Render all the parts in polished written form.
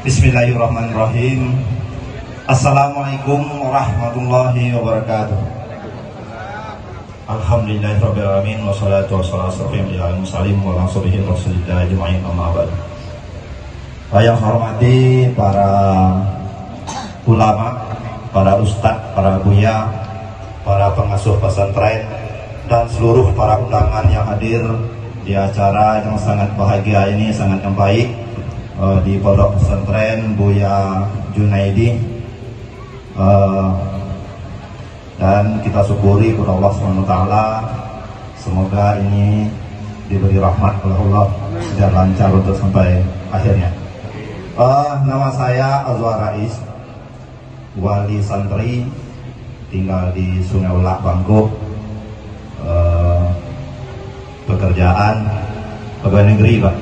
Bismillahirrahmanirrahim. Assalamualaikum warahmatullahi wabarakatuh. Alhamdulillahirabbil alamin wassalatu wassalamu ala mursalin wa ala sahbihi rasulillah ajma'in amma ba'd. Yang hormati para ulama, para ustadz, para buya, para pengasuh pesantren dan seluruh para undangan yang hadir di acara yang sangat bahagia ini, sangat baik di Pondok Pesantren Buya Junaidi, dan kita syukuri kepada Allah SWT. Semoga ini diberi rahmat oleh Allah dan lancar untuk sampai akhirnya. Nama saya Azwar Rais, wali santri, tinggal di Sungai Ulak, Bangkok. Pekerjaan pegawai negeri, Pak.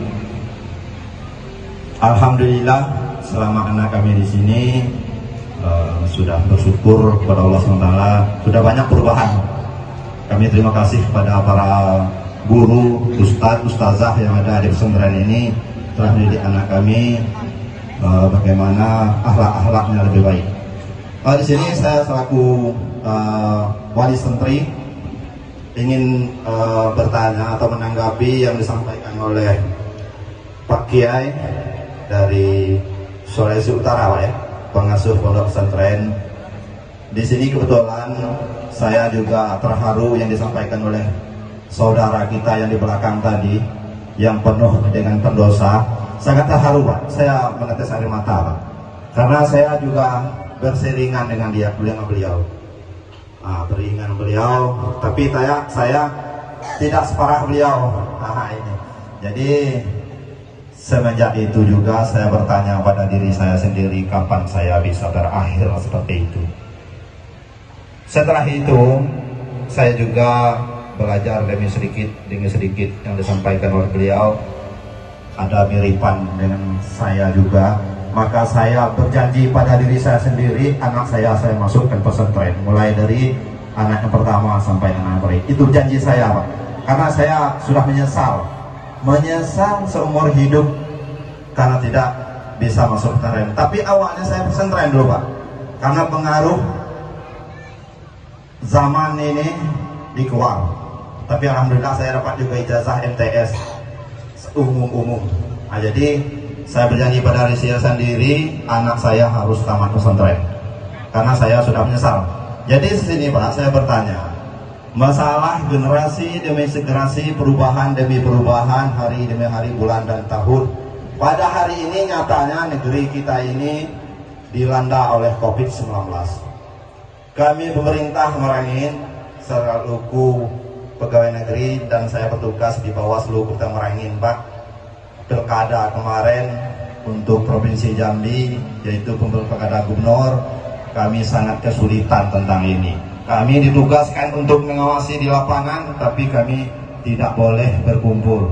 Alhamdulillah, selama anak kami di sini sudah bersyukur kepada Allah SWT, sudah banyak perubahan. Kami terima kasih kepada para guru, ustadz, ustazah yang ada di pesantren ini telah mendidik anak kami bagaimana akhlak-akhlaknya lebih baik. Di sini saya selaku wali santri ingin bertanya atau menanggapi yang disampaikan oleh Pak Kiai dari Sulawesi Utara, Pak, ya, pengasuh pondok pesantren. Di sini kebetulan saya juga terharu yang disampaikan oleh saudara kita yang di belakang tadi, yang penuh dengan pendosa. Sangat terharu, Pak. Saya menetes air mata, Pak, karena saya juga berseringan dengan beliau. Beringan beliau, tapi saya tidak separah beliau. Ini. Jadi semenjak itu juga saya bertanya pada diri saya sendiri, kapan saya bisa berakhir seperti itu. Setelah itu saya juga belajar demi sedikit yang disampaikan oleh beliau. Ada miripan dengan saya juga. Maka saya berjanji pada diri saya sendiri, anak saya masukkan pesantren, mulai dari anak yang pertama sampai anak yang berikut. Itu janji saya, Pak. Karena saya sudah menyesal seumur hidup karena tidak bisa masuk pesantren. Tapi awalnya saya pesantren dulu, Pak, karena pengaruh zaman ini di Kuwait. Tapi alhamdulillah saya dapat juga ijazah MTS umum. Jadi saya berjanji pada diri saya sendiri, anak saya harus tamat pesantren, karena saya sudah menyesal. Jadi di sini, Pak, saya bertanya, masalah generasi demi generasi, perubahan demi perubahan, hari demi hari, bulan dan tahun. Pada hari ini nyatanya negeri kita ini dilanda oleh COVID-19. Kami pemerintah Merangin selaku pegawai negeri, dan saya bertugas di bawah seluruh Kota Merangin, Pak. Pilkada kemarin untuk Provinsi Jambi, yaitu pilkada gubernur, kami sangat kesulitan tentang ini. Kami ditugaskan untuk mengawasi di lapangan, tapi kami tidak boleh berkumpul.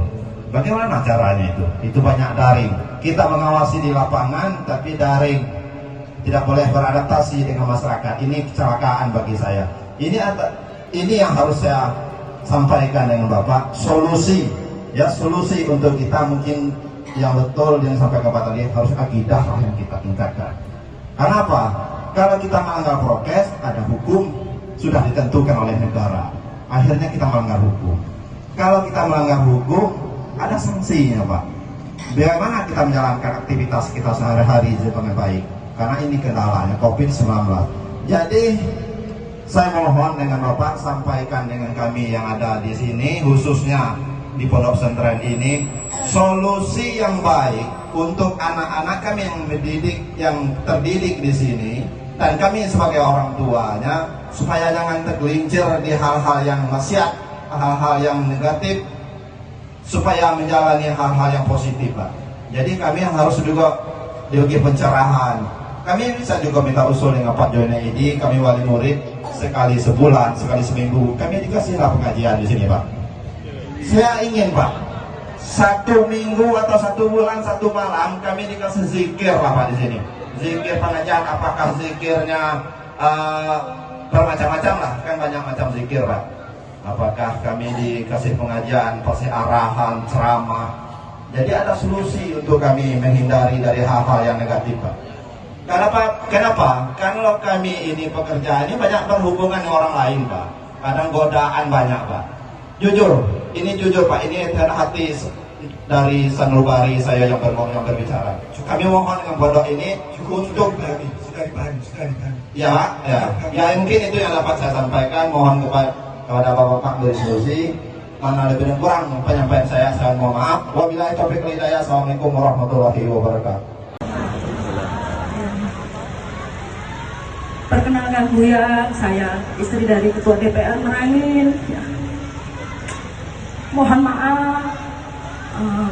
Bagaimana caranya itu? Itu banyak daring. Kita mengawasi di lapangan, tapi daring. Tidak boleh beradaptasi dengan masyarakat. Ini kecelakaan bagi saya. Ini yang harus saya sampaikan dengan Bapak. Solusi untuk kita mungkin yang betul yang sampai ke tadi, harus akidah yang kita tingkatkan. Karena apa? Kalau kita melanggar prokes, ada hukum sudah ditentukan oleh negara. Akhirnya kita melanggar hukum. Kalau kita melanggar hukum, ada sanksinya, Pak. Bagaimana kita menjalankan aktivitas kita sehari-hari dengan baik? Karena ini kendalanya COVID-19. Jadi saya mohon dengan Bapak, sampaikan dengan kami yang ada di sini, khususnya di pondok pesantren ini, solusi yang baik untuk anak-anak kami yang terdidik di sini, dan kami sebagai orang tuanya, supaya jangan tergelincir di hal-hal yang maksiat, hal-hal yang negatif, supaya menjalani hal-hal yang positif, Pak. Jadi kami harus juga dibagi pencerahan. Kami bisa juga minta usul dengan Pak Junaidi, kami wali murid, sekali sebulan, sekali seminggu, kami dikasihlah pengajian di sini, Pak. Saya ingin, Pak, 1 minggu atau 1 bulan, 1 malam kami dikasih zikir lah, Pak, di sini. Zikir pengajian, apakah zikirnya bermacam-macam lah, kan banyak macam zikir, Pak. Apakah kami dikasih pengajian, pasti arahan, ceramah, Jadi ada solusi untuk kami menghindari dari hal-hal yang negatif, Pak. Kenapa? Kalau kami ini pekerjaan ini banyak berhubungan dengan orang lain, Pak. Kadang godaan banyak, Pak. Jujur, ini jujur, Pak. Ini hati dari sanubari saya yang berbicara. Kami mohon dengan pondok ini untuk sudah dipahami. ya mungkin itu yang dapat saya sampaikan. Mohon kepada Bapak berdiskusi. Mana lebih dan kurang penyampaian saya mohon maaf. Wabillahi taufiq wal hidayah. Assalamualaikum warahmatullahi wabarakatuh. Perkenalkan Buya, saya istri dari Ketua DPR Merangin. Ya. Mohon maaf,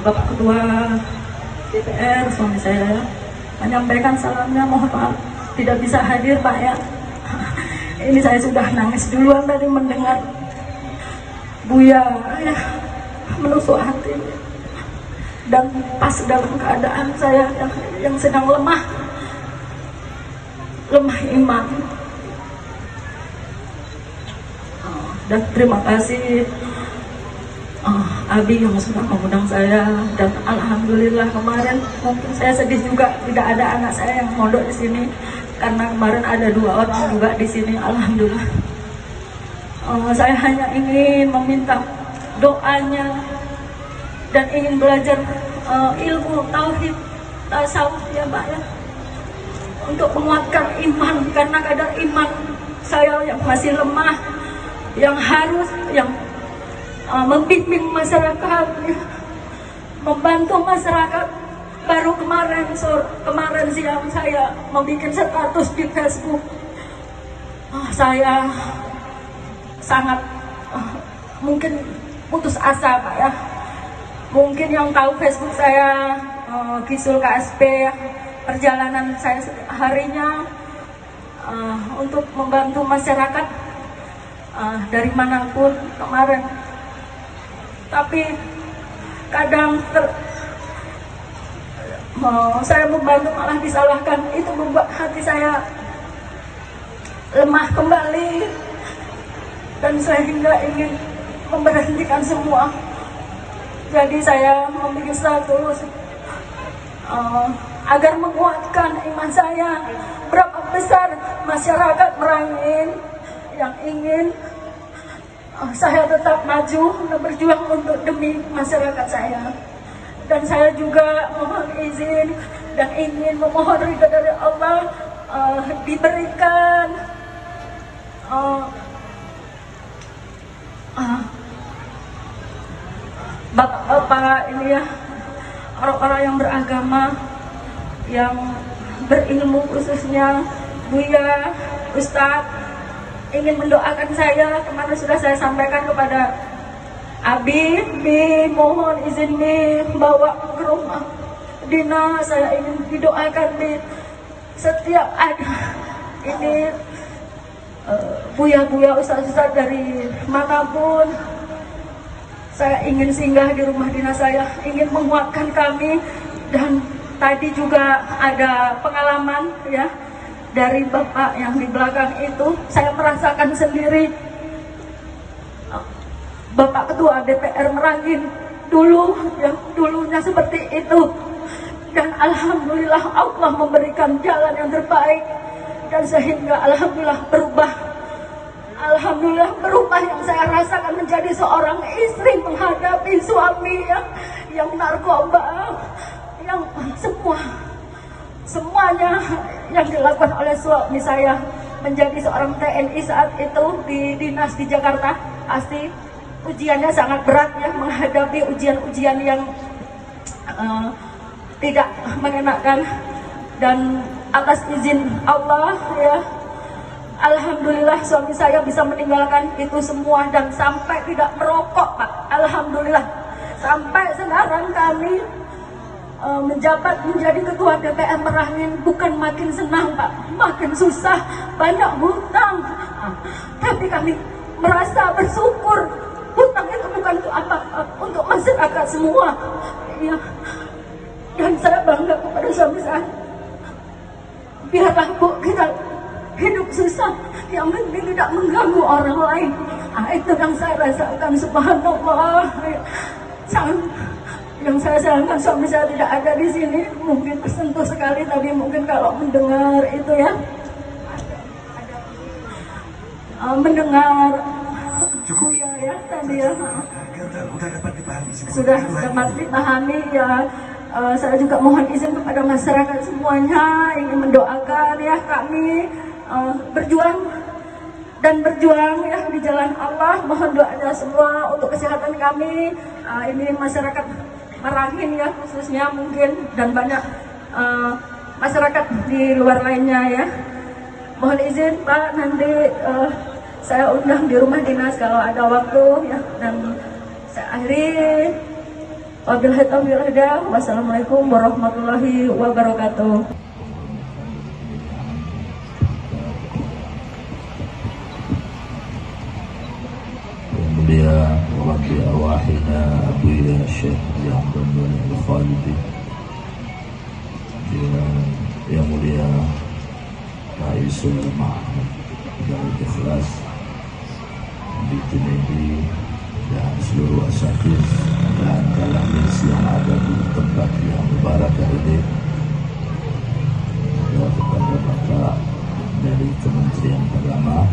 Bapak Ketua DPR, suami saya menyampaikan salamnya. Mohon maaf tidak bisa hadir, Pak ya. Ini saya sudah nangis duluan tadi mendengar Buya ya, menusuk hati. Dan pas dalam keadaan saya yang sedang lemah iman. Dan terima kasih Abi yang sudah mengundang saya, dan alhamdulillah kemarin mungkin saya sedih juga tidak ada anak saya yang mondok di sini, karena kemarin ada 2 orang juga di sini. Alhamdulillah. Saya hanya ingin meminta doanya dan ingin belajar ilmu tauhid tasawuf ya Pak ya, untuk menguatkan iman, karena kadar iman saya yang masih lemah, yang harus membimbing masyarakat, membantu masyarakat. Baru kemarin siang saya membuat status di Facebook. Saya sangat mungkin putus asa Pak ya. Mungkin yang tahu Facebook saya, Gisul KSP, perjalanan saya harinya untuk membantu masyarakat dari manapun kemarin. Tapi kadang saya membantu malah disalahkan. Itu membuat hati saya lemah kembali, dan saya hingga ingin memberhentikan semua. Jadi saya membuat status agar menguatkan iman saya. Berapa besar masyarakat Merangin yang ingin saya tetap maju dan berjuang untuk demi masyarakat saya. Dan saya juga mohon izin dan ingin memohon ridha dari Allah, diberikan bapak-bapak ini ya, orang-orang yang beragama, yang berilmu, khususnya Buya, Ustadz, ingin mendoakan saya. Kemarin sudah saya sampaikan kepada Abi, mohon izin bawa ke rumah Dina. Saya ingin didoakan setiap ada ini Buya Ustadz dari manapun. Saya ingin singgah di rumah dinas saya, ingin menguatkan kami. Dan tadi juga ada pengalaman ya dari Bapak yang di belakang itu, saya merasakan sendiri. Bapak Ketua DPR Merangin dulunya seperti itu, dan alhamdulillah Allah memberikan jalan yang terbaik, dan sehingga alhamdulillah berubah yang saya rasakan menjadi seorang istri menghadapi suami yang narkoba, yang semuanya yang dilakukan oleh suami saya. Menjadi seorang TNI saat itu di dinas di Jakarta, pasti ujiannya sangat berat ya, menghadapi ujian-ujian yang tidak mengenakan. Dan atas izin Allah ya, alhamdulillah suami saya bisa meninggalkan itu semua dan sampai tidak merokok Pak. Alhamdulillah, sampai sekarang kami menjabat menjadi Ketua DPR Merangin bukan makin senang Pak, makin susah, banyak hutang. Tapi kami merasa bersyukur. Hutang itu bukan untuk apa-apa, untuk masyarakat semua ya. Dan saya bangga kepada suami saya. Biarlah Bu, kita hidup susah, yang penting tidak mengganggu orang lain. Itu yang saya rasakan, subhanallah. yang saya sayangkan suami saya tidak ada di sini. Mungkin tersentuh sekali tadi, mungkin kalau mendengar itu ya, mendengar Buya ya tadi ya, sudah dapat dipahami ya. Saya juga mohon izin kepada masyarakat semuanya, ingin mendoakan ya kami berjuang ya di jalan Allah. Mohon doanya semua untuk kesehatan kami. Ini masyarakat Merangin ya khususnya mungkin, dan banyak masyarakat di luar lainnya ya. Mohon izin Pak, nanti saya undang di rumah dinas kalau ada waktu ya, dan saya akhiri. Wabillahi taufiq wal hidayah. Wassalamualaikum warahmatullahi wabarakatuh. Mulia Rabbi Arwahina Abuya Syekh Yahdan Al-Khalidi, Yang Mulia Raisul Ma'had Darul Ikhlas di Tunedi, dan seluruh asatidz dan talamis yang ada di tempat yang mubarakah ini, dan kepada Bapak dari Kementerian Agama,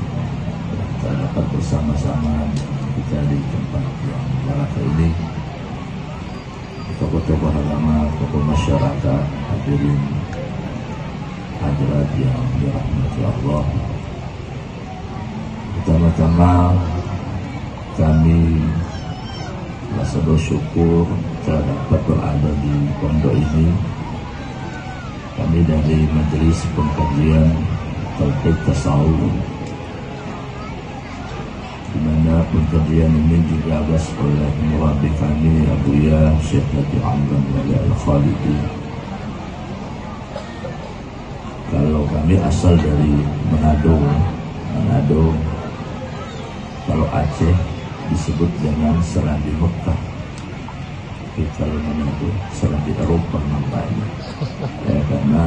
kita dapat bersama-sama kita di tempat yang mubarakah ini, tokoh-tokoh agama, tokoh masyarakat, hadirin hadirat yang dirahmati Allah. Pertama-tama kami rasa bersyukur kita dapat berada di pondok ini. Kami dari Majelis Pengkajian Tauhid Tasawuf, di mana pengkajian ini digagas oleh murabi kami Abuya Syekh Yahdan Al-Khalidi. Kalau kami asal dari Manado, kalau Aceh disebut dengan Serambi Mekah, tapi kalau Manado Serambi Eropa nampaknya ya, karena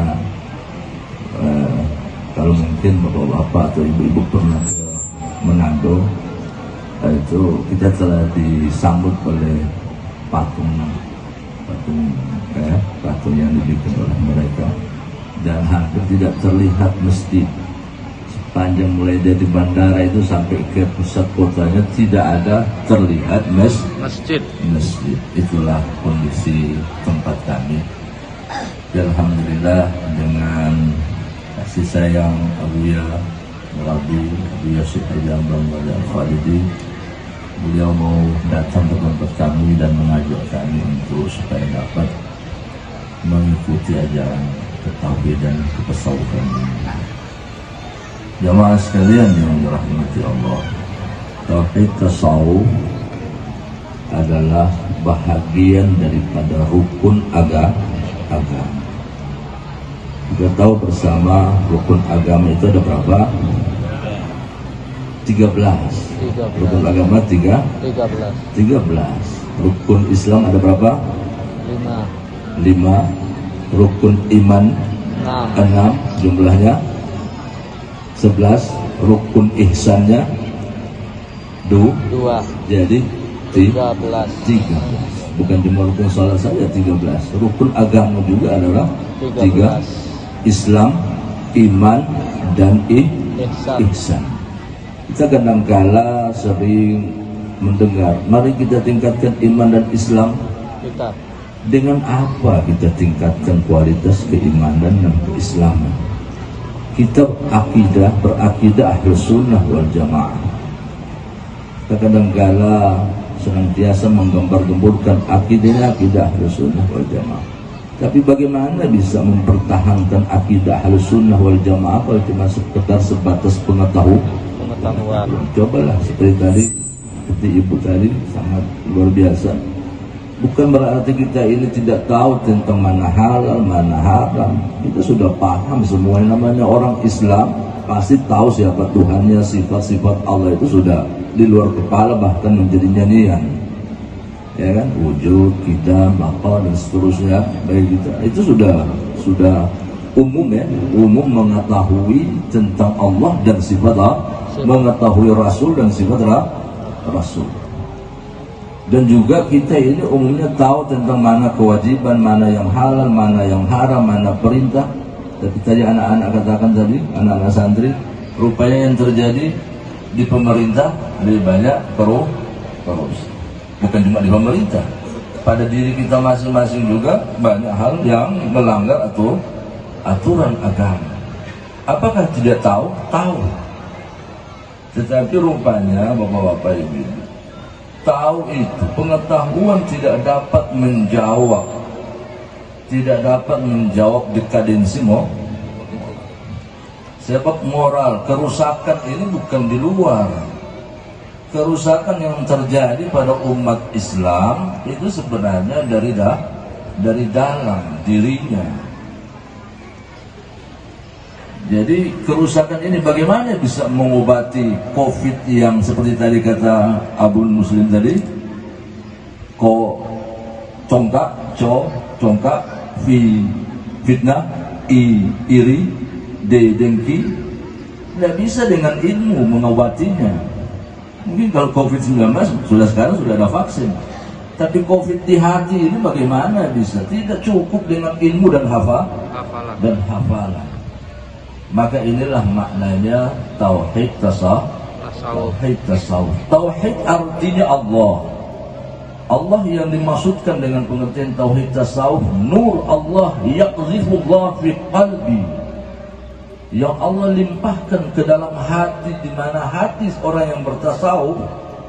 kalau mungkin bapak-bapak atau ibu-ibu pernah ke Manado, itu kita telah disambut oleh patung yang dibikin oleh mereka, dan hampir tidak terlihat masjid. Sepanjang mulai dari bandara itu sampai ke pusat kotanya tidak ada terlihat masjid. Itulah kondisi tempat kami. Dan alhamdulillah dengan kasih sayang Abuya Syekh Yahdan Al-Khalidi, beliau mau datang ke tempat kami dan mengajak kami untuk supaya dapat mengikuti ajaran ketauhid dan ketasawufan ini. Jamaah sekalian yang dirahmati Allah, tauhid tasawuf adalah bahagian daripada rukun agama. Kita tahu bersama rukun agama itu ada berapa? 13. Rukun agama 13. Rukun Islam ada berapa? 5. Rukun iman 6. Jumlahnya 11. Rukun ihsannya 2. Jadi 13. Bukan cuma rukun salat saja 13. Rukun agama juga adalah 3. Islam, iman, dan ihsan. Kita kadangkala sering mendengar, mari kita tingkatkan iman dan Islam. Dengan apa kita tingkatkan kualitas keimanan dan keislaman? Kita berakidah Ahlus Sunnah wal Jamaah. Kita kadangkala senantiasa menggembar-gemburkan akidahnya akidah Ahlus Sunnah wal Jamaah. Tapi bagaimana bisa mempertahankan akidah Ahlus Sunnah wal Jamaah kalau cuma sekedar sebatas pengetahuan? Cobalah seperti ibu tadi sangat luar biasa. Bukan berarti kita ini tidak tahu tentang mana halal, mana haram. Kita sudah paham semua. Namanya orang Islam pasti tahu siapa Tuhannya, sifat-sifat Allah itu sudah di luar kepala, bahkan menjadi nyanyian. Ya kan, wujud, kita, bakal dan seterusnya. Baik kita itu sudah umum ya, umum mengetahui tentang Allah dan sifat Allah, mengetahui Rasul dan sifat Rasul. Dan juga kita ini umumnya tahu tentang mana kewajiban, mana yang halal, mana yang haram, mana perintah. Tapi tadi anak-anak katakan tadi, anak-anak santri, rupanya yang terjadi di pemerintah lebih banyak korupsi. Bukan cuma di pemerintah, pada diri kita masing-masing juga banyak hal yang melanggar atau aturan agama. Apakah tidak tahu? Tahu. Tetapi rupanya bapak-bapak ibu, tahu itu, pengetahuan tidak dapat menjawab dekadensi sebab moral. Kerusakan ini bukan di luar, kerusakan yang terjadi pada umat Islam itu sebenarnya dari dalam dirinya. Jadi kerusakan ini bagaimana bisa mengobati COVID yang seperti tadi kata Abul Muslim tadi, congkak, fitnah, iri, dengki. Tidak bisa dengan ilmu mengobatinya. Mungkin kalau COVID-19 sekarang sudah ada vaksin, tapi COVID di hati ini bagaimana bisa? Tidak cukup dengan ilmu dan hafalan. Maka inilah maknanya tauhid tasawuf. Tauhid artinya Allah yang dimaksudkan dengan pengertian tauhid tasawuf, nur Allah yaqzifullah fi qalbi, yang Allah limpahkan ke dalam hati, di mana hati orang yang bertasawuf.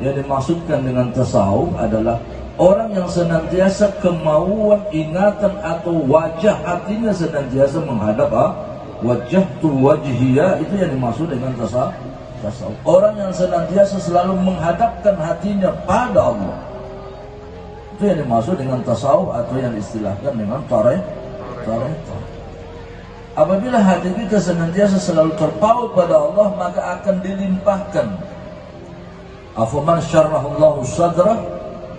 Yang dimaksudkan dengan tasawuf adalah orang yang senantiasa kemauan, ingatan atau wajah hatinya senantiasa menghadap wajhtu wajhiya, itu yang dimaksud dengan tasawuf. Orang yang senantiasa selalu menghadapkan hatinya pada Allah, itu yang dimaksud dengan tasawuf, atau yang diistilahkan dengan tarekat. Apabila hati kita senantiasa selalu terpaut pada Allah, maka akan dilimpahkan. Afaman syarrahallahu sadrah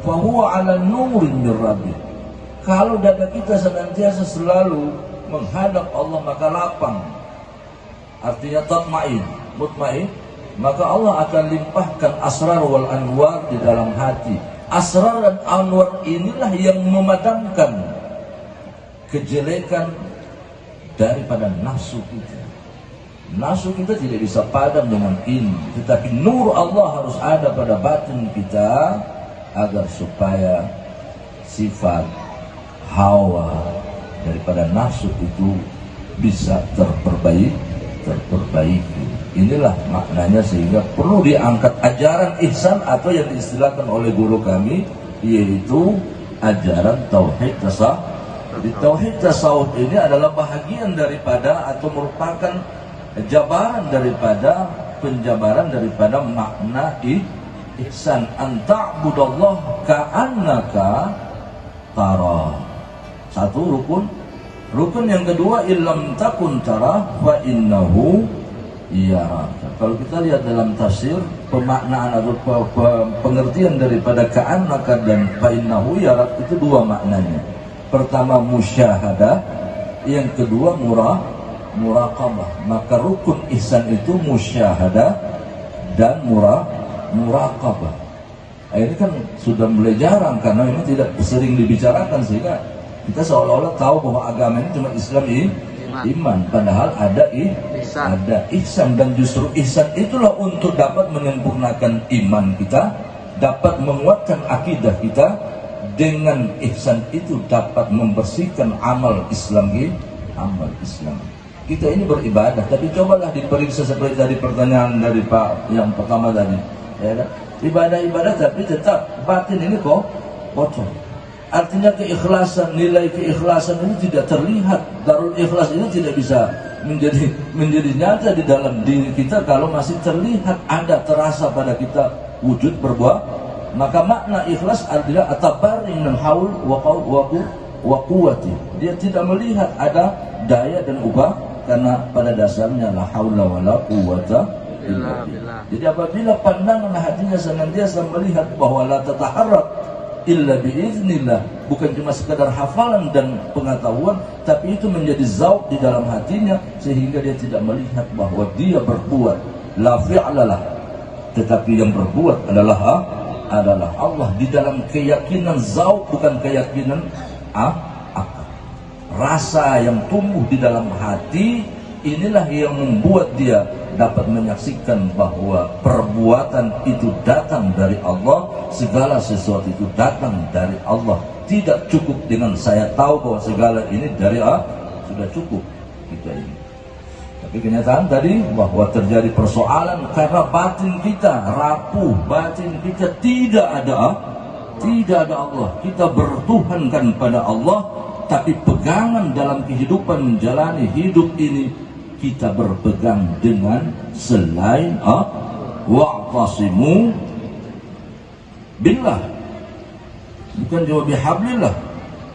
fahuwa ala nurin min rabbih. Kalau dada kita senantiasa selalu menghadap Allah, maka lapang, artinya mutmain, maka Allah akan limpahkan asrar wal anwar di dalam hati. Asrar dan anwar inilah yang memadamkan kejelekan daripada nafsu kita. Nafsu kita tidak bisa padam dengan ini, tetapi nur Allah harus ada pada batin kita agar supaya sifat hawa daripada nafsu itu bisa terperbaiki. Inilah maknanya, sehingga perlu diangkat ajaran ihsan atau yang diistilahkan oleh guru kami, yaitu ajaran tauhid tasawuf. Di tauhid tasawuf ini adalah bahagian daripada atau merupakan penjabaran daripada makna ihsan, anta'budallah ka'annaka tara. Satu rukun yang kedua, illam takun tara fa innahu yaraka. Kalau kita lihat dalam tafsir, pemaknaan atau pengertian daripada ka'annaka dan fa innahu yarak itu dua maknanya. Pertama musyahadah, yang kedua muraqabah. Maka rukun ihsan itu musyahadah dan muraqabah. Ini kan sudah mulai jarang karena ini tidak sering dibicarakan, sehingga kita seolah-olah tahu bahwa agama ini cuma Islam iman, padahal ada ihsan, dan justru ihsan itulah untuk dapat menyempurnakan iman kita, dapat menguatkan akidah kita. Dengan ihsan itu dapat membersihkan amal Islam. Kita ini beribadah, tapi cobalah diperiksa seperti tadi pertanyaan dari Pak yang pertama tadi, ya kan? Ibadah tapi tetap batin ini kok bocor. Artinya keikhlasan, nilai keikhlasan ini tidak terlihat. Darul ikhlas ini tidak bisa menjadi nyata di dalam diri kita kalau masih terlihat, terasa pada kita wujud berbuat. Maka makna ikhlas adalah atabarri min haul wa quwwati. Dia tidak melihat ada daya dan upah, karena pada dasarnya la haula wala quwwata illa billah. Jadi apabila pandangan hatinya senantiasa melihat bahwa la tataharrak illa biiznillah, bukan cuma sekadar hafalan dan pengetahuan, tapi itu menjadi zauq di dalam hatinya, sehingga dia tidak melihat bahwa dia berbuat la fi'lalah, tetapi yang berbuat adalah adalah Allah di dalam keyakinan zauq, bukan keyakinan akal. Rasa yang tumbuh di dalam hati, inilah yang membuat dia dapat menyaksikan bahwa perbuatan itu datang dari Allah, segala sesuatu itu datang dari Allah. Tidak cukup dengan saya tahu bahwa segala ini dari Allah, sudah cukup kita ini. Tapi kenyataan tadi bahwa terjadi persoalan karena batin kita rapuh, batin kita tidak ada Allah. Kita bertuhankan pada Allah, tapi pegangan dalam kehidupan menjalani hidup ini kita berpegang dengan selain wa'tasimu billah, bukan jawab bihablillah.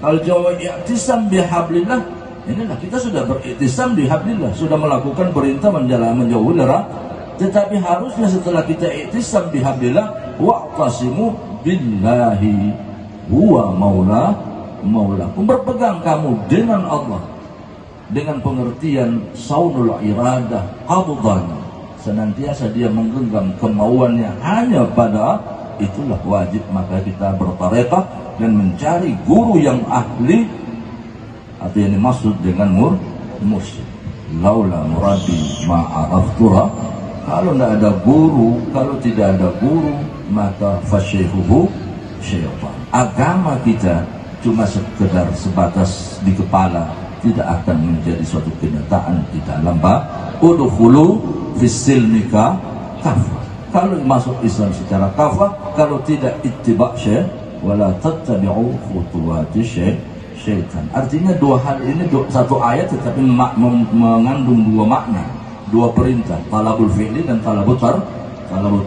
Kalau jawab i'tisam bihablillah, inilah kita sudah beriktisam bihablillah, sudah melakukan perintah menjauhi larangan. Tetapi harusnya setelah kita i'tisam bihablillah, wa'tasimu billahi huwa maulakum, berpegang kamu dengan Allah, dengan pengertian saunul iradah qabdan, senantiasa dia menggenggam kemauannya hanya pada itulah wajib. Maka kita bertarekah dan mencari guru yang ahli, atau yang dimaksud dengan mursyid. Laula murabbi ma'araftura, kalau tidak ada guru, kalau tidak ada guru, maka fasyaihuhu syaitan. Agama kita cuma sekedar sebatas di kepala, tidak akan menjadi suatu kenyataan di dalam udkhulu fis-silmi kafah. Kalau masuk Islam secara kafah, kalau tidak ittiba' syai' wala tattabi'u khutuwati syaitan. Artinya dua hal ini satu ayat tetapi mengandung dua makna, dua perintah, talabul fi'li dan talabul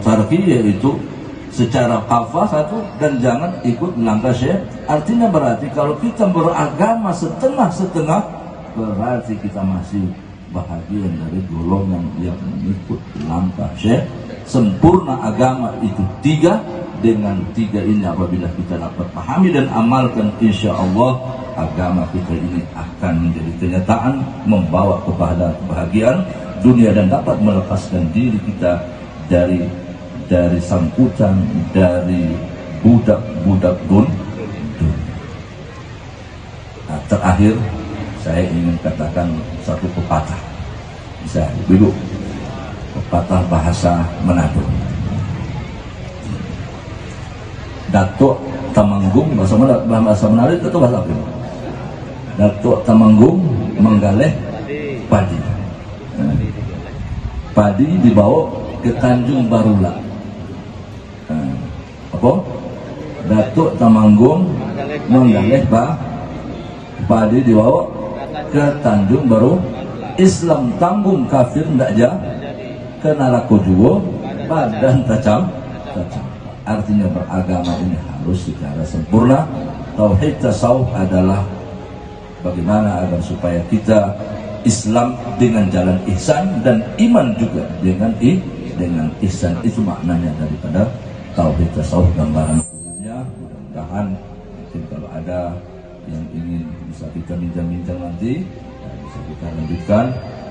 tarki, yaitu secara kafah satu, dan jangan ikut langkah syaitan. Artinya berarti kalau kita beragama setengah-setengah, berarti kita masih bahagian dari golongan yang mengikut langkah syaitan. Sempurna agama itu tiga. Dengan tiga ini apabila kita dapat pahami dan amalkan, insya Allah agama kita ini akan menjadi kenyataan, membawa kepada kebahagiaan dunia dan dapat melepaskan diri kita dari sangkutan, dari budak-budak dunia. Nah, terakhir saya ingin katakan satu pepatah, bisa duduk, pepatah bahasa Manado. Datuk Temanggung, bahasa Manado itu bahasa apa? Datuk Temanggung menggaleh padi. Padi dibawa ke Tanjung Barula. Apa? Datuk Temanggung menggaleh padi dibawa ke Tanjung Baru. Islam tanggung, kafir ndak ja, kena laku juga badan tacam. Artinya beragama ini harus secara sempurna. Tauhid tasawuf adalah bagaimana agar supaya kita Islam dengan jalan ihsan dan iman juga dengan ihsan. Itu maknanya daripada tauhid tasawuf gambaran umumnya. Mudah-mudahan mungkin kalau ada yang ingin bisa kita bincang-bincang nanti, bisa kita lanjutkan.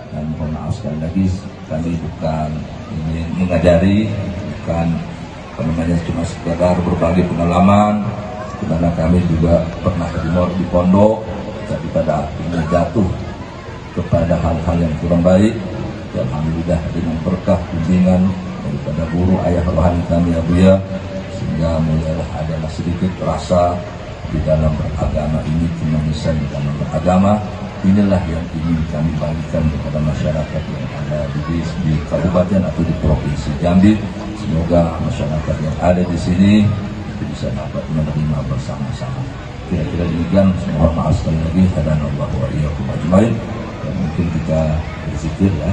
Dan mohon maaf sekali lagi, kami bukan ingin mengajari, bukan cuma sekedar berbagi pengalaman, karena kami juga pernah di pondok, tapi pada akhirnya jatuh kepada hal-hal yang kurang baik. Dan alhamdulillah dengan berkah bimbingan daripada guru ayah rohani kami Abuya, sehingga mulailah adalah sedikit rasa di dalam beragama ini, kemanusiaan di dalam beragama. Inilah yang ingin kami bagikan kepada masyarakat yang ada di kabupaten atau di provinsi Jambi. Semoga masyarakat yang ada di sini bisa dapat menerima bersama-sama. Kira-kira demikian. Mohon maaf sekali lagi. Hadanallahu wa iyyakum ajmain. Dan mungkin kita berzikir ya.